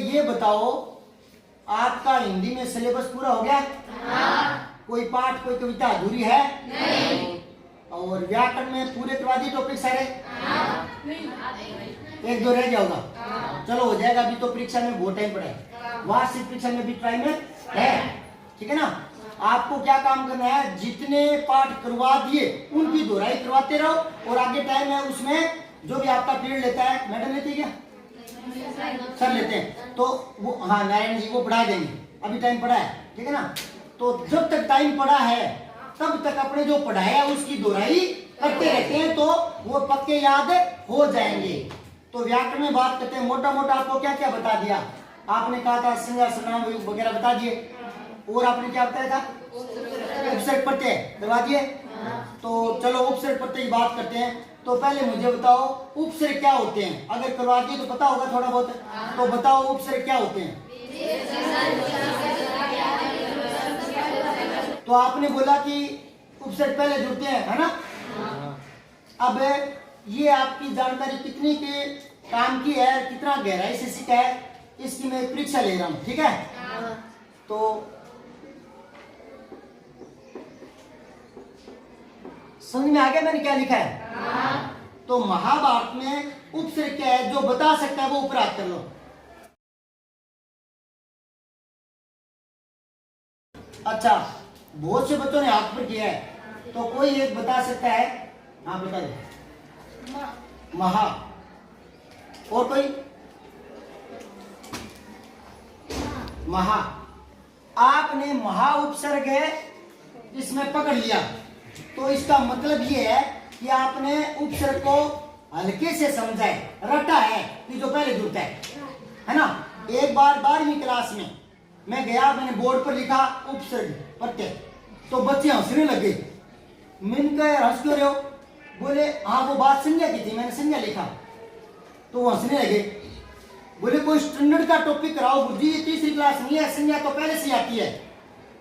ये बताओ, आपका हिंदी में सिलेबस पूरा हो गया? हाँ। कोई पाठ, कोई कविता अधूरी है? नहीं। और व्याकरण में पूरे करवा दिए टॉपिक सारे? हाँ। एक दो रह गया होगा? हाँ। चलो हो जाएगा, अभी तो परीक्षा में बहुत टाइम पड़ा है, वार्षिक परीक्षा में भी टाइम है, ठीक है ना? आपको क्या काम करना है, जितने पाठ करवा दिए उनकी दोहराई करवाते रहो, और आगे टाइम है उसमें जो भी आपका पीरियड लेता है, मैडम लेती है क्या? सर लेते हैं, तो वो, हाँ नारायण जी वो पढ़ा देंगे, अभी टाइम पड़ा है, ठीक है ना? तो जब तक टाइम पड़ा है तब तक अपने जो पढ़ाया उसकी दोहराई करते रहते हैं, तो वो पक्के याद हो जाएंगे। तो व्याकरण में बात करते हैं, मोटा मोटा आपको क्या क्या बता दिया? आपने कहा था संज्ञा सर्वनाम वगैरह बता दिए, और आपने क्या बताया था? उपसर्ग प्रत्यय करवा दिए। तो चलो उपसर्ग प्रत्यय की बात करते हैं। तो पहले मुझे बताओ उपसर्ग क्या होते हैं? अगर करवा दिए तो पता होगा थोड़ा बहुत, तो बताओ उपसर्ग क्या होते हैं? तो आपने बोला कि उपसर्ग पहले जुड़ते हैं, है ना? अब ये आपकी जानकारी कितनी के काम की है, कितना गहराई से सीखा है, इसकी मैं परीक्षा ले रहा हूं, ठीक है? तो समझ में आ गया मैंने क्या लिखा है? तो महाभारत में उपसर्ग क्या है, जो बता सकता है वो ऊपर हाथ कर लो। अच्छा, बहुत से बच्चों ने हाथ पर किया है, तो कोई एक बता सकता है? हाँ बता दो। महा। और कोई? महा। आपने महा उपसर्ग है इसमें पकड़ लिया, तो इसका मतलब ये है कि आपने उपसर्ग को हल्के से समझा है, रटा है कि जो पहले जुड़ता है ना? एक बार 12वीं क्लास में मैं गया, मैंने बोर्ड पर लिखा उपसर्ग प्रत्यय, तो बच्चे हंसने लगे। मैंने कहा हंस क्यों रहे हो? बोले हाँ वो बात संज्ञा की थी, मैंने संज्ञा लिखा, तो वो हंसने लगे। बोले कोई स्टैंडर्ड का टॉपिक कराओ गुरुजी, तीसरी क्लास में है, संज्ञा तो पहले से आती है।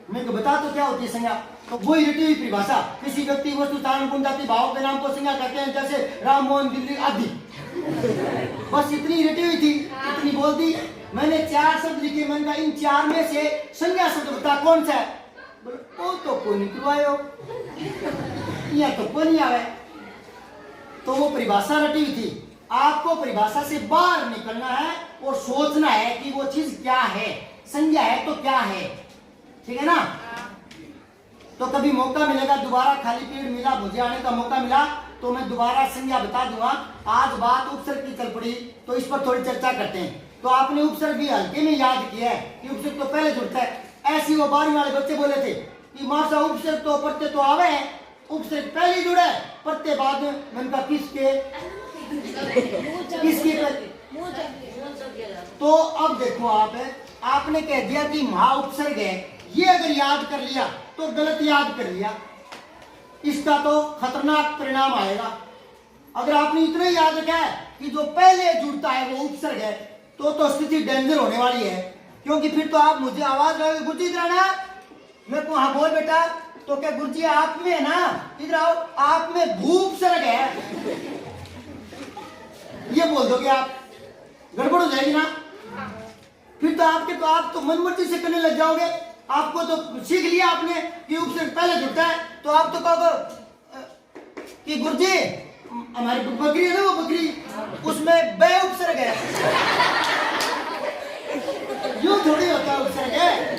मैं तो बता तो क्या होती है संज्ञा? तो वही रटी हुई परिभाषा, किसी व्यक्ति वस्तु स्थान गुण जाति भाव के नाम को संज्ञा कहते हैं, जैसे राम मोहन दिल्ली आदि। बस इतनी रटी हुई थी, इतनी बोल दी। मैंने 4 शब्द लिखे, मैंने कहा इन 4 में से संज्ञा शब्द बता कौन सा है? बोले वो तो कोई नहीं करवायो, यहाँ तो कोई नहीं आवे। तो वो परिभाषा रटी हुई थी, आपको परिभाषा से बाहर निकलना है और सोचना है कि वो चीज क्या है, संज्ञा है तो क्या है, ठीक है ना? तो कभी मौका मिलेगा, दोबारा खाली पीरियड मिला, मुझे आने का मौका मिला, तो मैं दोबारा संज्ञा बता दूंगा। आज बात उपसर्ग की चल पड़ी, तो इस पर थोड़ी चर्चा करते हैं। तो आपने उपसर्ग भी हल्के में याद किया है कि उपसर्ग तो पहले जुड़ता है। ऐसी वो 12वीं वाले बच्चे बोले थे कि मां साहब उपसर्ग तो प्रत्यय तो आवे है, उपसर्ग पहले जुड़ा है, प्रत्यय बाद में। मैंने कहा किसके? तो अब देखो आपने कह दिया कि महा उपसर्ग है, ये अगर याद कर लिया तो गलत याद कर लिया, इसका तो खतरनाक परिणाम आएगा। अगर आपने इतना याद रखा है कि जो पहले जुड़ता है वो उपसर्ग है, तो स्थिति डेंजर होने वाली है, क्योंकि फिर तो आप मुझे आवाज लगाओगे गुरुजी इधर आना, मैं को हाँ बोल बेटा, तो क्या गुरुजी आप में है ना, इधर आओ, आप में भू उपसर्ग है, ये बोल दोगे आप, गड़बड़ हो जाएगी ना? फिर तो आप तो मनमर्जी से करने लग जाओगे। आपको तो सीख लिया आपने कि उपसर्ग पहले जुड़ता है, तो आप तो कहोगे कि गुरुजी हमारी बकरी है ना, वो बकरी उसमें बे उपसर्ग है। यूं थोड़ी होता है उपसर्ग है।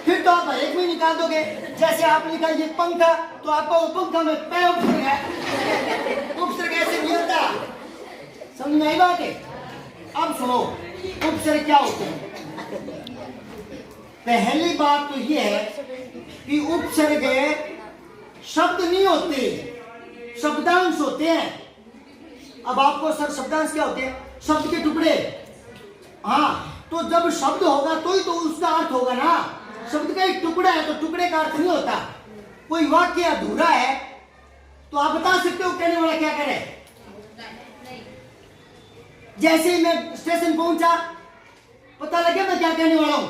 फिर तो आप एक में निकाल दोगे, जैसे आप निकाल ये पंखा, तो आपका वो पंखा में पे उपसर्ग है, उपसर्ग ऐसे नहीं होता। समझ में आई बात है? अब सुनो उपसर्ग क्या होते हैं। पहली बात तो ये है कि उपसर्ग शब्द नहीं होते, शब्दांश होते हैं। अब आपको सर शब्दांश क्या होते हैं? शब्द के टुकड़े। हाँ, तो जब शब्द होगा तो ही तो उसका अर्थ होगा ना। शब्द का एक टुकड़ा है तो टुकड़े का अर्थ नहीं होता। कोई वाक्य अधूरा है तो आप बता सकते हो कहने वाला क्या करे? जैसे ही मैं स्टेशन पहुंचा, पता लगे मैं क्या कहने वाला हूं,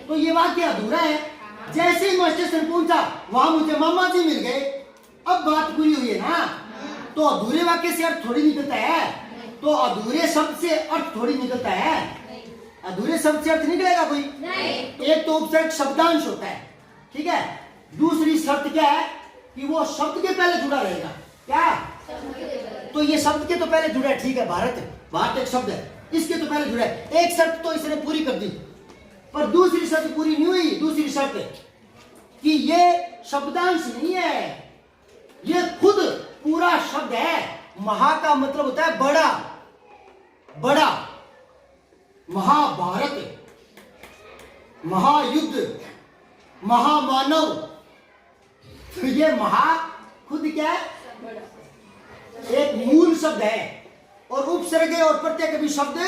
तो ये वाक्य अधूरा है। जैसे ही मैं स्टेशन पहुंचा, वहां मुझे मामा जी मिल गए, अब बात पूरी हुई है ना। तो अधूरे वाक्य से अर्थ थोड़ी निकलता है, तो अधूरे शब्द से अर्थ थोड़ी निकलता है। अधूरे शब्द से अर्थ निकलेगा कोई नहीं। एक तो उपसर्ग शब्दांश होता है, ठीक है। दूसरी शब्द क्या है कि वो शब्द के पहले जुड़ा रहेगा। क्या? तो ये शब्द के तो पहले जुड़ा है, ठीक है। भारत एक शब्द है, इसके तो पहले जुड़ा है। एक शर्त तो इसने पूरी कर दी, पर दूसरी शर्त पूरी नहीं हुई। दूसरी शर्त कि ये शब्दांश नहीं है, ये खुद पूरा शब्द है। महा का मतलब होता है बड़ा, बड़ा। महाभारत, महायुद्ध, महामानव। तो ये महा खुद क्या है? एक मूल शब्द है। और उपसर्ग और प्रत्यय के भी शब्द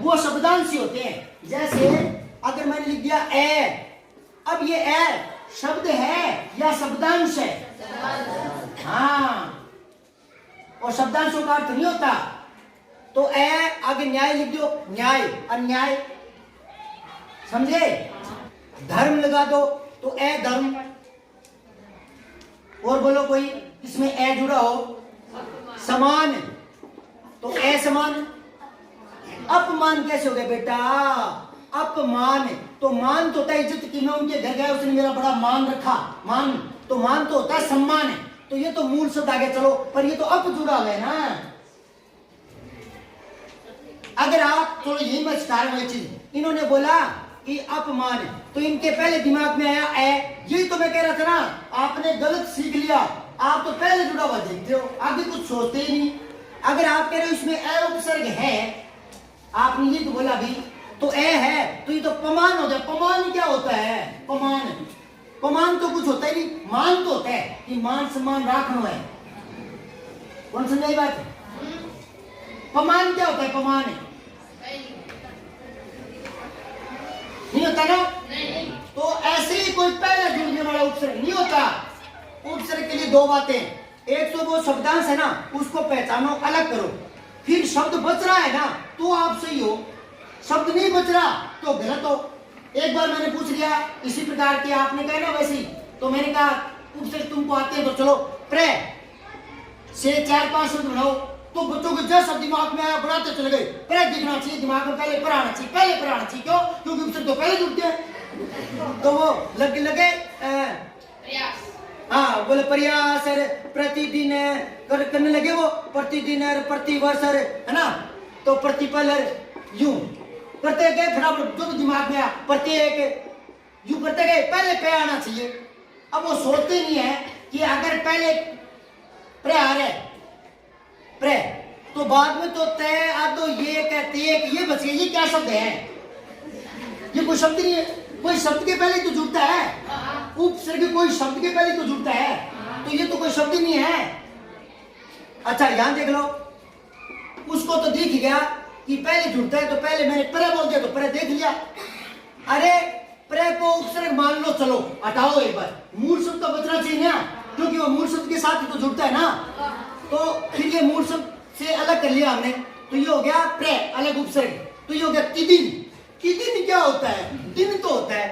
वो शब्दांश ही होते हैं। जैसे अगर मैंने लिख दिया ए, अब ये ए शब्द है या शब्दांश है? हाँ, और शब्दांशों का अर्थ नहीं होता। तो ए आगे न्याय लिख दो, न्याय, अन्याय, समझे? धर्म लगा दो तो ए धर्म। और बोलो कोई इसमें ए जुड़ा हो, समान, तो ए समान। अपमान कैसे हो गया बेटा? अपमान तो मान तो होता है इज्जत की। मैं उनके घर गया, उसने मेरा बड़ा मान रखा। मान तो मान तो होता है सम्मान है। तो ये तो मूल शब्द आ गया, चलो। पर ये तो अप जुड़ा हुआ है ना। अगर आप चलो यही मैं सिखा रहा हूं चीज, इन्होंने बोला कि अपमान, तो इनके पहले दिमाग में आया ए। यही तो मैं कह रहा था ना, आपने गलत सीख लिया। आप तो पहले जुड़ा हुआ देखते हो, आगे कुछ सोचते ही नहीं। अगर आप कह रहे हो इसमें ए उपसर्ग है, आपने ये तो बोला भी, तो ए है, तो ये तो पमान हो जाए। पमान क्या होता है? पमान, पमान तो कुछ होता ही नहीं। मान तो होता है कि मान सम्मान राखना है। कौन समझाई बात? पमान क्या होता है? पमान नहीं होता ना। तो ऐसे ही कोई पहले जुड़ने वाला उपसर्ग नहीं होता। उपसर्ग के लिए दो बातें, एक तो वो शब्दांश है ना, उसको पहचानो, अलग करो। फिर शब्द बच रहा है ना, तो आप सही हो। शब्द नहीं बच रहा तो गलत हो। एक बार मैंने पूछ लिया इसी प्रकार के, आपने कहा ना वैसे ही, तो मैंने कहा उपसर्ग तुमको आते हैं तो चलो प्रे से 4-5 शब्द बनाओ। तो बच्चों को जैसा दिमाग में आया बनाते चले गए। प्रे दिखना चाहिए दिमाग में, पहले पर आना चाहिए, पहले पर आना चाहिए। क्यों? क्योंकि उपसर्ग तो पहले जुड़ते हैं। तो वो लगे हाँ, बोले प्रयास प्रतिदिन करने लगे, वो प्रतिदिन प्रतिवर्ष है ना। तो प्रतिपल यूं करते गए, फटाफट जो दिमाग में आया प्रत्येक यूं करते गए, पहले पे आना चाहिए। अब वो सोचते नहीं है कि अगर पहले प्रे आ रहे प्रे, तो बाद में तो तय आ, तो ये कहते हैं कि ये बच गया। ये क्या शब्द है? ये कोई शब्द नहीं है। कोई शब्द के पहले तो जुड़ता है। उपसर्ग कोई शब्द के पहले तो जुड़ता है, तो ये तो कोई शब्द नहीं है। अच्छा यहां देख लो, उसको तो दिख गया कि पहले जुड़ता है, तो पहले मैंने प्रे बोल दिया तो प्रे देख लिया। अरे प्रे को उपसर्ग मान लो, चलो हटाओ एक बार। मूल शब्द तो बचना चाहिए ना, क्योंकि वो मूल शब्द के साथ ही तो जुड़ता है ना। तो फिर ये मूल शब्द से अलग कर लिया हमने, तो ये हो गया प्रे, अलग उपसर्ग। तो ये हो गया तिदिन। तिदिन क्या होता है? दिन तो होता है।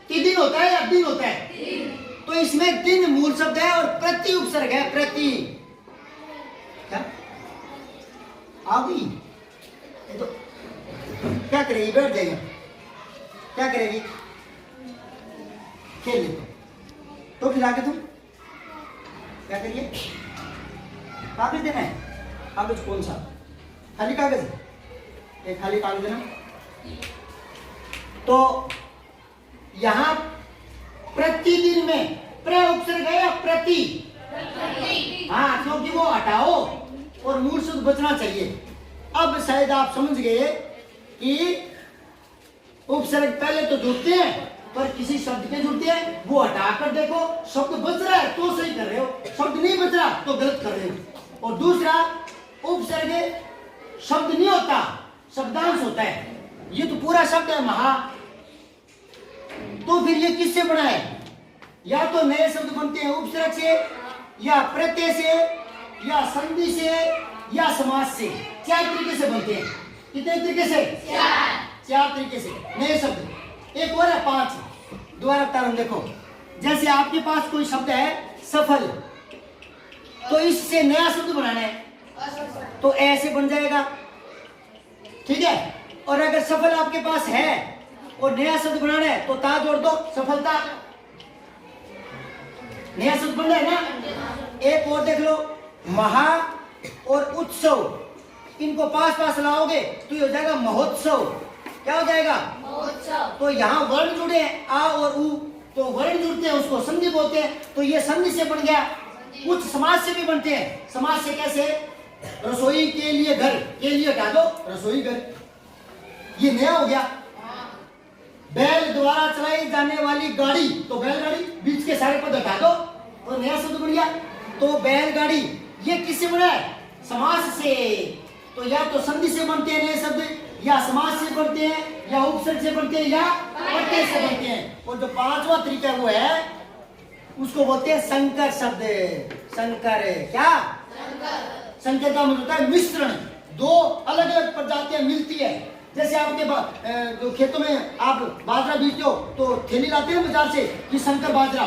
तिदिन होता है या दिन होता है? तो इसमें दिन मूल शब्द है और प्रति उपसर्ग है। प्रति क्या आ गई? तो क्या करेगी? बैठ जाएगी, क्या करेगी? खेल ले। तो फिर आगे तुम क्या करिए? कागज देना है। कागज कौन सा? खाली कागज है, एक खाली कागज देना। तो यहां प्रतिदिन में प्र उपसर्ग है या प्रति? हाँ, क्योंकि वो हटाओ और मूल शब्द बचना चाहिए। अब शायद आप समझ गए कि उपसर्ग पहले तो जुड़ते हैं, पर किसी शब्द के जुड़ते हैं। वो हटाकर देखो, शब्द बच रहा है तो सही कर रहे हो, शब्द नहीं बच रहा तो गलत कर रहे हो। और दूसरा, उपसर्ग शब्द नहीं होता, शब्दांश होता है। ये तो पूरा शब्द है महा। तो फिर ये किससे बना है? या तो नए शब्द बनते हैं उपसर्ग से, या प्रत्यय से, या संधि से, या समास से। 4 तरीके से बनते हैं। कितने तरीके से? 4 तरीके से नए शब्द। एक और है 5। दोबारा बता रहा हूं, देखो। जैसे आपके पास कोई शब्द है सफल, तो इससे नया शब्द बनाना है, तो ऐसे बन जाएगा, ठीक है। और अगर सफल आपके पास है और नया शब्द बनाना है तो ता जोड़ दो, सफलता। नया शब्द बनना है ना। एक और देख लो, महा और उत्सव, इनको पास पास लाओगे तो ये हो जाएगा महोत्सव। क्या हो जाएगा? महोत्सव। तो यहाँ वर्ण जुड़े हैं, आ और उ, तो वर्ण जुड़ते हैं उसको संधि बोलते हैं। तो ये संधि से बन गया। कुछ समाज से भी बनते हैं। समाज से कैसे? रसोई के लिए घर, के लिए हटा दो, रसोई घर, ये नया हो गया। बैल द्वारा चलाई जाने वाली गाड़ी, तो बैलगाड़ी, बीच के सारे पद हटा दो तो नया शब्द बन गया। तो बैलगाड़ी, ये किससे बना है? समास से। तो या तो संधि से बनते हैं नए शब्द, या समास से बनते हैं, या उपसर्ग से बनते हैं, या प्रत्यय से बनते हैं। और जो पांचवा तरीका वो है उसको बोलते हैं संकर शब्द। संकर, क्या? संकर का मतलब होता है मिश्रण। दो अलग अलग प्रजातियां मिलती है। जैसे आपके जो खेतों में आप बाजरा बीजते हो तो थैली लाते हैं बाजार से कि संकर बाजरा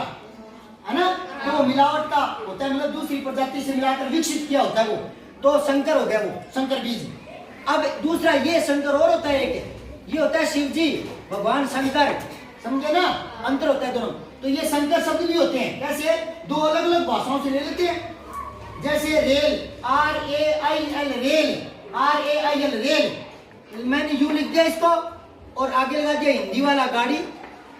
है ना, तो वो मिलावट का होता है, मतलब दूसरी प्रजाति से मिलाकर विकसित किया होता है वो, तो संकर हो गया वो, संकर बीज। अब दूसरा ये संकर और होता है, एक ये होता है शिव जी, भगवान शंकर, समझे ना, अंतर होता है दोनों। तो ये संकर शब्द भी होते हैं। कैसे? दो अलग अलग भाषाओं से ले लेते हैं। जैसे rail, RAIL, rail, RAIL, rail, मैंने यू लिख दिया इसको और आगे लगा दिया हिंदी वाला गाड़ी,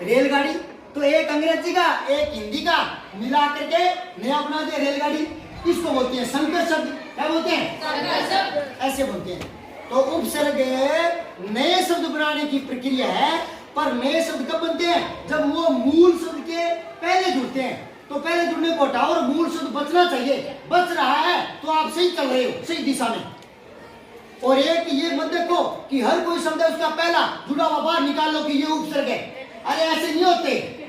रेलगाड़ी। तो एक अंग्रेजी का एक हिंदी का मिला करके नया बना दिया रेलगाड़ी। इसको बोलते हैं संकर शब्द। क्या बोलते हैं? संकर शब्द, ऐसे बोलते हैं। तो उपसर्ग नए शब्द बनाने की प्रक्रिया है, पर नए शब्द कब बनते हैं? जब वो मूल शब्द के पहले जुड़ते हैं। तो पहले जुड़ने को हटाओ और मूल शब्द बचना चाहिए। बच रहा है तो आप सही चल रहे हो, सही दिशा में। और एक ये मत देखो कि हर कोई शब्द है उसका पहला जुड़ा हुआ बाहर निकाल लो कि ये उपसर्ग है। अरे ऐसे नहीं होते।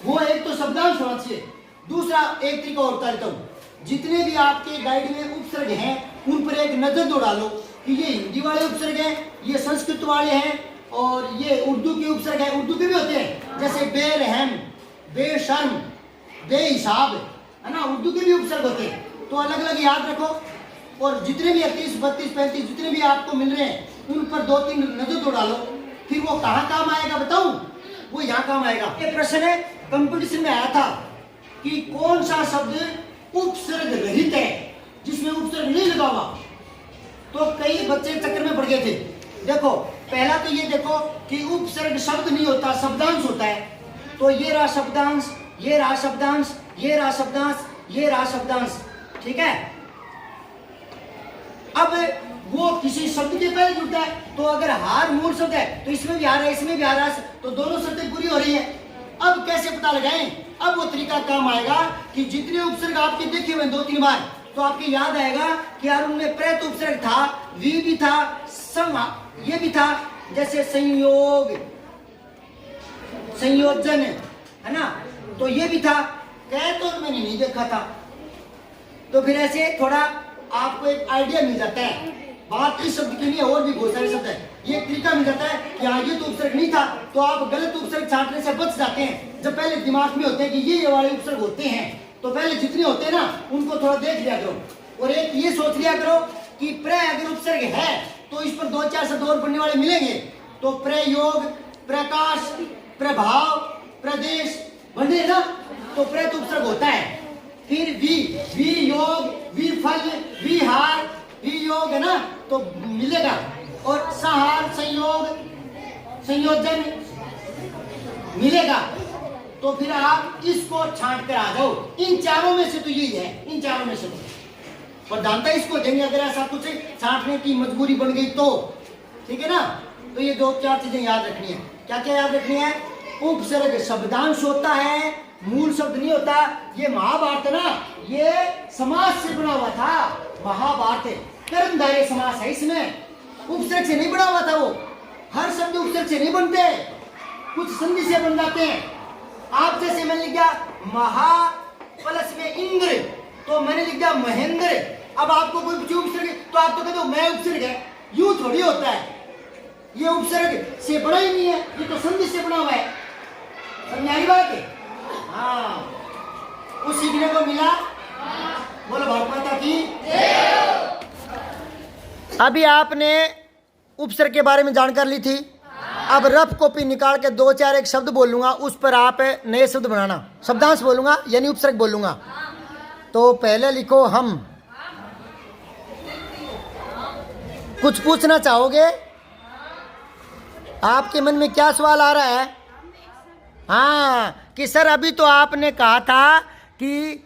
वो एक तो शब्दांश होना चाहिए। दूसरा एक तरीका और बता देता हूँ, जितने भी आपके गाइड में उपसर्ग हैं उन पर एक नजर दो डालो कि ये हिंदी वाले उपसर्ग हैं, ये संस्कृत वाले हैं, और ये उर्दू के उपसर्ग है। उर्दू के भी होते हैं, जैसे बेरहम, बेशर्म, बेहिसाब, है ना, उर्दू के भी उपसर्ग होते हैं। तो अलग अलग याद रखो। और जितने भी 31, 32, 35 जितने भी आपको मिल रहे हैं उन पर 2-3 नजर दो डालो। फिर वो कहाँ काम आएगा बताऊं? वो यहाँ काम आएगा। ये प्रश्न है कंपटीशन में आया था कि कौन सा शब्द उपसर्ग रहित है, जिसमें उपसर्ग नहीं लगा हुआ। तो कई बच्चे चक्कर में पड़ गए थे। देखो पहला तो ये देखो कि उपसर्ग शब्द नहीं होता, शब्दांश होता है। तो ये रहा शब्दांश, ये रहा शब्दांश, ये रहा शब्दांश, ये रहा शब्दांश, ठीक है। अब वो किसी शब्द के पहले जुड़ता है। तो अगर हार मूल शब्द है तो इसमें भी हार है, इसमें भी हार है, तो दोनों शर्तें पूरी हो रही है। अब कैसे पता लगाएं? अब वो तरीका काम आएगा कि जितने उपसर्ग आपके देखे हुए 2-3 बार, तो आपके याद आएगा कि यार उनमें प्रयत उपसर्ग था, वी भी था, सम ये भी था। जैसे संयोग, संयोजन, है ना, तो ये भी था। कह तो मैंने नहीं देखा था। तो फिर ऐसे थोड़ा आपको एक आइडिया मिल जाता है। बात इस शब्द के लिए और भी बहुत सारे शब्द है, ये एक तरीका मिल जाता है कि हाँ ये तो उपसर्ग नहीं था, तो आप गलत उपसर्ग छांटने से बच जाते हैं। जब पहले दिमाग में होते हैं कि ये वाले उपसर्ग होते हैं, तो पहले जितने होते हैं ना उनको थोड़ा देख लिया करो। और एक ये सोच लिया करो कि प्र अगर उपसर्ग है तो इस पर 2-4 शब्द और पढ़ने वाले मिलेंगे। तो प्रयोग, प्रकाश, प्रभाव, प्रदेश बने ना, तो प्र तो उपसर्ग होता है। फिर वियोग, विफल, विहार, वियोग है ना, तो मिलेगा। और सहार, संयोग, संयोजन मिलेगा। तो फिर आप इसको छांट कर आ जाओ। इन चारों में से तो यही है, इन चारों में से तो प्रधानता इसको देंगे। अगर ऐसा कुछ छांटने की मजबूरी बन गई तो ठीक है ना। तो ये 2-4 चीजें याद रखनी है। क्या क्या याद रखनी है? उपसर्ग शब्दांश होता है, मूल शब्द नहीं होता। ये महाभारत है ना, ये समास से बना हुआ था। महाभारत कर्मधारय समास है, इसमें उपसर्ग से नहीं बना हुआ था। वो हर शब्द उपसर्ग से नहीं बनते, कुछ संधि से बन जाते हैं। आप जैसे मैंने लिख दिया महा प्लस में इंद्र, तो मैंने लिख दिया महेंद्र। अब आपको कोई उपसर्ग तो आप तो कहते हो मैं उपसर्ग है, यूं थोड़ी होता है। ये उपसर्ग से बना ही नहीं है, ये तो संधि से बना हुआ है। समझाई बात है? हाँ, कुछ सीखने को मिला। बोलो भारत माता की। अभी आपने उपसर्ग के बारे में जानकारी ली थी। अब रफ कॉपी निकाल के 2-4 एक शब्द बोलूंगा, उस पर आप नए शब्द बनाना। शब्दांश बोलूंगा यानी उपसर्ग बोलूंगा। तो पहले लिखो हम। कुछ पूछना चाहोगे? आपके मन में क्या सवाल आ रहा है? हाँ, कि सर अभी तो आपने कहा था कि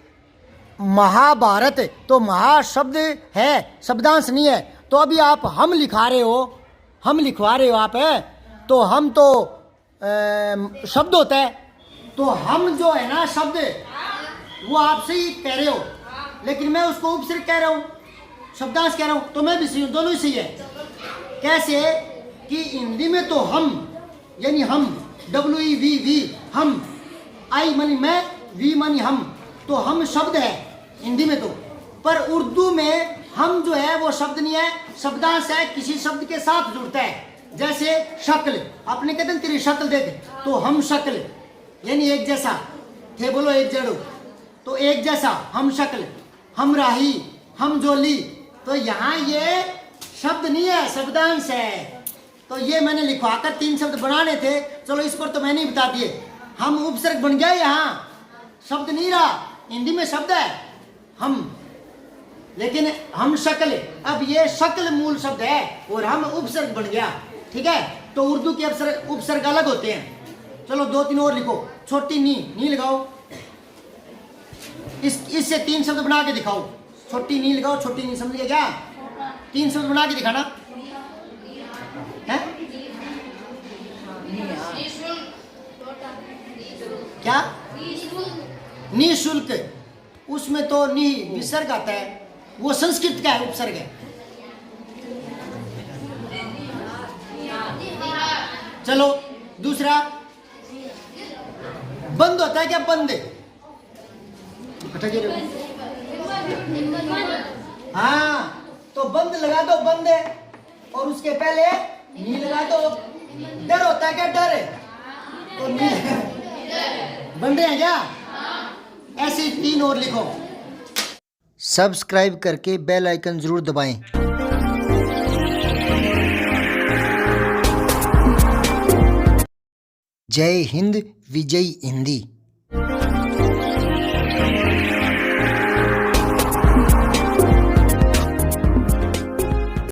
महाभारत, तो महा शब्द है, शब्दांश नहीं है, तो अभी आप हम लिखा रहे हो, हम लिखवा रहे हो आप है, तो हम तो शब्द होता है, तो हम जो है ना शब्द, वो आप सही कह रहे हो, लेकिन मैं उसको उपसर्ग कह रहा हूँ, शब्दांश कह रहा हूँ, तो मैं भी सही हूँ, दोनों ही सही है। कैसे कि हिंदी में तो हम यानी हम, WEVV हम, आई मानी मैं, वी मानी हम, तो हम शब्द है हिंदी में तो। पर उर्दू में हम जो है वो शब्द नहीं है, शब्दांश है, किसी शब्द के साथ जुड़ता है। जैसे शक्ल, आपने कहते हैं तेरी शक्ल देख, तो हम शक्ल यानी एक जैसा, थे बोलो एक जड़ो, तो एक जैसा, हम शक्ल, हम राही, हम जोली, तो यहाँ ये शब्द नहीं है, शब्दांश है। तो ये मैंने लिखवाकर 3 शब्द बनाने थे, चलो इस पर तो मैंने ही बता दिए। हम उपसर्ग बन गया, यहाँ शब्द नहीं रहा, हिंदी में शब्द है हम, लेकिन हम शक्ल, अब ये शक्ल मूल शब्द है और हम उपसर्ग बन गया। ठीक है, तो उर्दू के उपसर्ग अलग होते हैं। चलो 2-3 और लिखो। छोटी नी लगाओ, इससे 3 शब्द बना के दिखाओ। छोटी नी लगाओ, छोटी नी, समझ गए क्या? 3 शब्द बना के दिखाना है क्या? निःशुल्क, उसमें तो नि विसर्ग आता है, वो संस्कृत का है, उपसर्ग है। चलो दूसरा, बंद होता है क्या? बंद, हाँ, तो बंद लगा दो, बंद है, और उसके पहले नी लगा दो। डर होता है क्या? डर, तो नी बन रहे हैं क्या? ऐसे 3 और लिखो। सब्सक्राइब करके बेल आइकन जरूर दबाएं। जय हिंद, विजय हिंदी।